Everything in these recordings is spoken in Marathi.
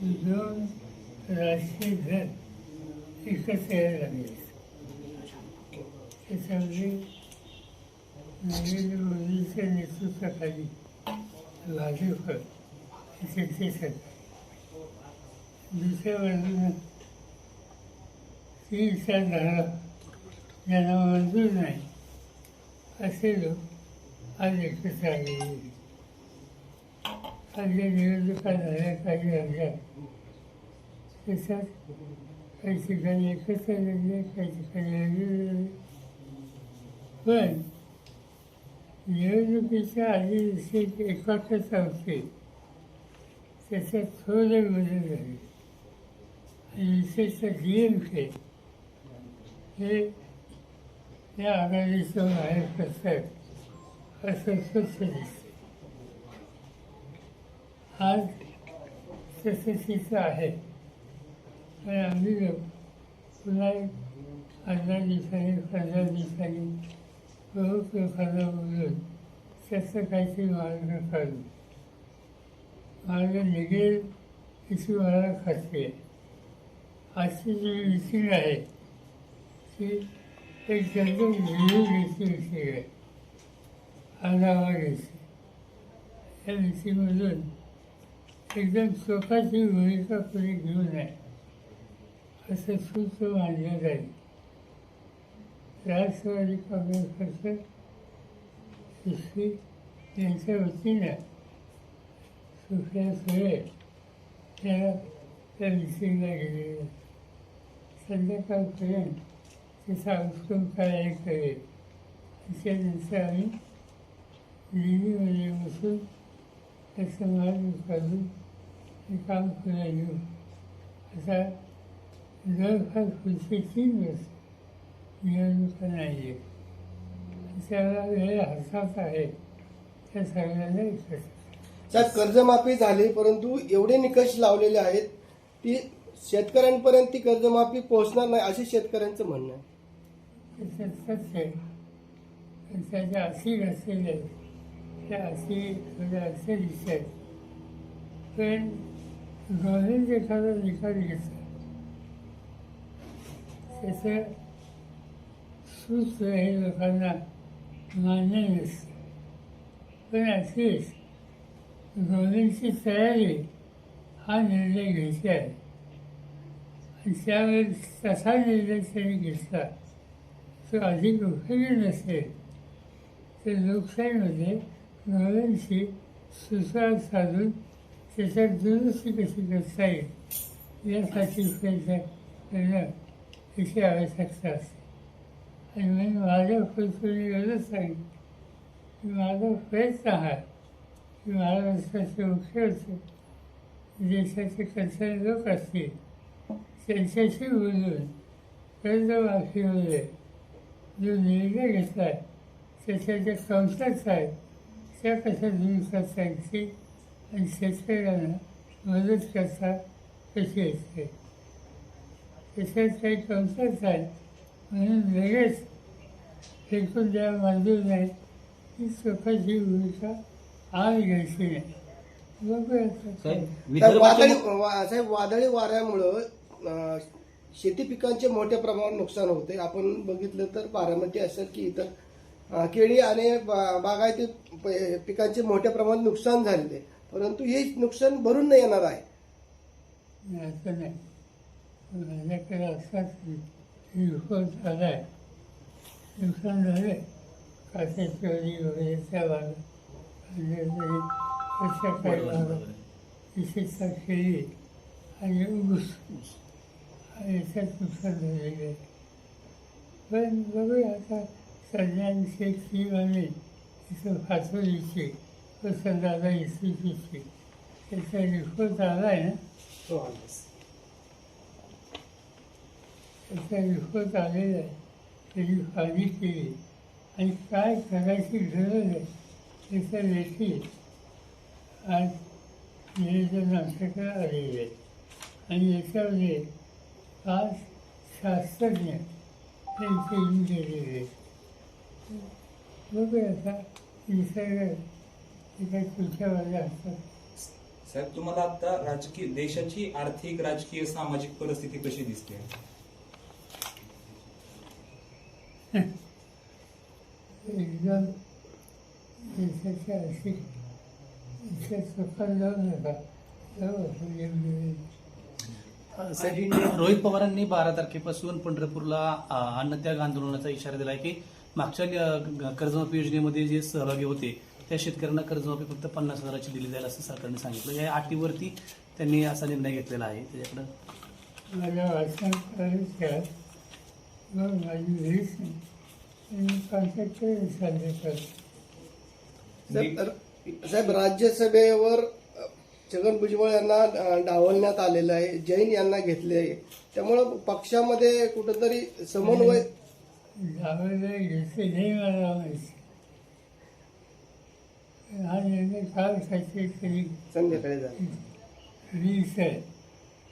दोन राष्ट्रीय धन एकत्र यायला लागले. त्याच्यामध्ये नरेंद्र मोदींच्या नेतृत्वाखाली भाजप त्यांचे सरकार, दुसऱ्या बाजूनं ती विचारधारा ज्यांना मंजूर नाही असे लोक आज एकत्र आलेले. आज ज्या निवडणुका झाल्या काही राज्यात, त्याच्यात काही ठिकाणी एकत्र झाले, काही ठिकाणी वेगळे झाले. पण निवडणुकीच्या आधी जशी एकाग्रता होते त्याच्यात थोडे बदल झाले. आणि विशेषतः DMK हे या आघाडीचं बाहेर पडतात असं स्वच्छ दिसते. आज तसं तिथं आहे. पण आम्ही लोक पुन्हा 15 दिवसांनी 15 दिवसांनी बहुत लोकांना बोलून त्याचं काहीतरी मार्ग काढू. मार्ग निघेल याची मला खात्री आहे. आजची जी मिटिंग आहे ती एक एकदम घ्यायची मिटिंग आहे, आढावा घ्यायची. या मिटिंगमधून एकदम स्वतःची भूमिका कोणी घेऊ नये असं सूत्र मांडलं जाईल. राष्ट्रवादी काँग्रेस पक्ष श्री यांच्या वतीनं सुप्रिया सुळे या त्या मिटिंगला गेलेल्या. संध्याकाळपर्यंत त्याचा आउटकम काय आहे कळेल. त्याच्यानंतर आम्ही दिल्लीमध्ये बसून त्याचं मार्ग काढून हे काम पुढे घेऊ. आता जवळपास पुढचे 3 वर्ष निवडणुका नाही आहे. त्याला वेळ हातात आहे त्या सगळ्यांना एकत्र. साहेब, कर्जमाफी झाली परंतु एवढे निकष लावलेले आहेत की शेतकऱ्यांपर्यंत ती कर्जमाफी पोहोचणार नाही असे शेतकऱ्यांचं म्हणणं आहे. त्याच्यात सत्य आहे. पण त्याच्या अशी असलेल्या त्या अशी थोड्या असे दिसतात. पण गव्हर्नमेंट एखादा निकाल घेतला त्याचं सूत्र हे लोकांना मान्य नसतं. पण अशीच गव्हर्नमेंटची तयारी हा निर्णय घ्यायचा आहे. आणि त्यावेळेस तसा निर्णय त्यांनी घेतला तो अधिक उपयोगी नसेल तर लोकशाहीमध्ये गव्हर्नमेंटशी सुसंवाद साधून त्याच्यात दुरुस्ती कशी करता येईल यासाठी प्रयत्न करणं याची आवश्यकता असते. आणि म्हणून माझ्या पुढे एवढंच सांगितलं की माझा प्रयत्न आहे की महाराष्ट्राचे मुख्यमंत्री देशाचे कर्तव्य लोक असतील त्यांच्याशी बोलून कर्जमाफीमध्ये जो निर्णय घेतला आहे त्याच्या ज्या कमतरता आहेत त्या कशा दूर करता येतील आणि शेतकऱ्यांना मदत करता कशी येते. त्याच्यात काही कमतरता आहेत म्हणून लगेच फेकून द्या मंजूर नाही ही स्वतःची भूमिका आज घ्यायची नाही. साहेब, वादळी वाऱ्यामुळं शेती पिकांचे मोठ्या प्रमाणात नुकसान होते. आपण बघितलं तर बारामती असेल की इतर केळी आणि बागायती पिकांचे मोठ्या प्रमाणात नुकसान झालेले, परंतु हे नुकसान भरून नाही येणार आहे. असं नाही. माझ्याकडे असाच रिपोर्ट आला आहे. नुकसान झाले कासेश्वरी वगैरे त्या भागात अशा काही भागात विशेषतः केळी आणि ऊस याच्यात नुकसान झालेलं आहे. पण बघूया आता सगळ्यांची एक टीम आली तिथं फासोलीची वसंतदादा इन्स्टिट्यूटची त्याचा रिपोर्ट आला आहे ना. त्याचा रिपोर्ट आलेला आहे. त्याची पाहणी केली आणि काय करायची गरज आहे त्याच्या लेखी आज निवेदन आमच्याकडे आलेले आहे. आणि याच्यामध्ये 5 शास्त्रज्ञ त्यांचे येऊन गेलेले आहेत. बघूया आता निसर्ग एका तुमच्या माझ्या असतात. साहेब, तुम्हाला आता राजकीय देशाची आर्थिक, राजकीय, सामाजिक परिस्थिती कशी दिसते? एकदम देशाच्या अशी सुखात जाऊ नका, रोहित पवारांनी 12 तारखेपासून पंढरपूरला अन्नत्याग आंदोलनाचा इशारा दिला आहे की मागच्या कर्जमाफी योजनेमध्ये जे सहभागी होते त्या शेतकऱ्यांना कर्जमाफी फक्त 50,000ची दिली जाईल असं सरकारने सांगितलं. या अटीवरती त्यांनी असा निर्णय घेतलेला आहे. त्याच्याकडे माझ्या वाचन करायचं मग माझी हेच नाही कॉन्टॅक्ट साध्य करतो. साहेब, राज्यसभेवर छगन भुजबळ यांना डावलण्यात आलेलं आहे, जैन यांना घेतले आहे, त्यामुळं पक्षामध्ये कुठंतरी समन्वय डावललं घेतले नाही मला माहिती. हा निर्णय काल तरी संध्याकाळी झाले. वीस आहे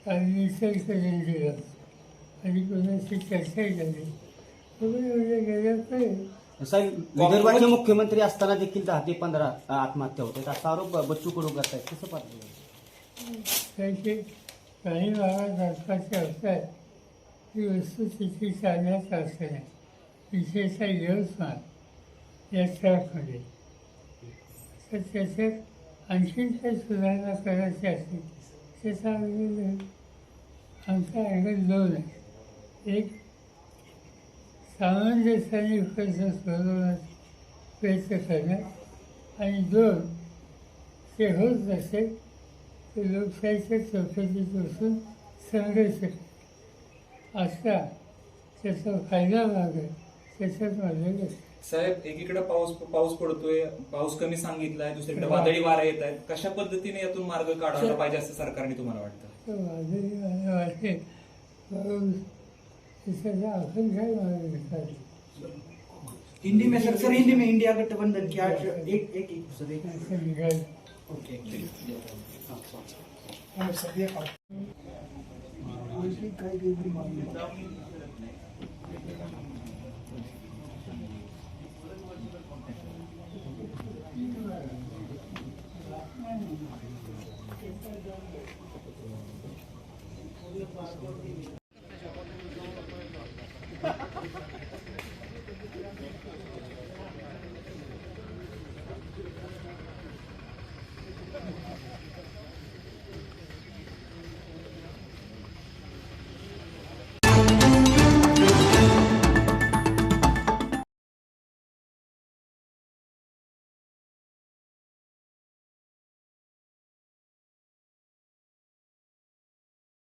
काल विसर करून दिलं आणि कोणाशी चर्चाही झाली एवढे गेलं पाहिजे. साहेब, विदर्भाचे मुख्यमंत्री असताना देखील 10 ते 15 आत्महत्या होतात असा आरोप बच्चू कडू करतायत. कसं पाहतो? त्याचे काही भागात आसपासचे असतात ही वस्तुस्थिती चालण्याचं असं नाही, विशेषतः यवतमाळ या ट्रॅकमध्ये. तर त्याच्यात आणखीन काही सुधारणा करायची असेल त्याचा आमचा अँगल 2 आहे. एक, सामंजस्याने कर्ज सोडवण्याचा प्रयत्न करण्यात आणि 2, ते होत नसेल तर लोकशाहीच्या चौकटीत बसून संघर्ष करणे असा त्याचा फायदा मागेल त्याच्यात माझं लक्ष. साहेब, एकीकडे पाऊस पडतोय, पाऊस कमी सांगितलाय, दुसरीकडे वादळी वारा येत आहेत. कशा पद्धतीने यातून मार्ग काढायला पाहिजे असं सरकारने तुम्हाला वाटतं? वादळी मला वाटते पाऊस त्याचा आपण काय मार्ग काढला हिंदी में सर हिंदी में इंडिया गठबंधन की आज एक सर एक असं निघालं. काय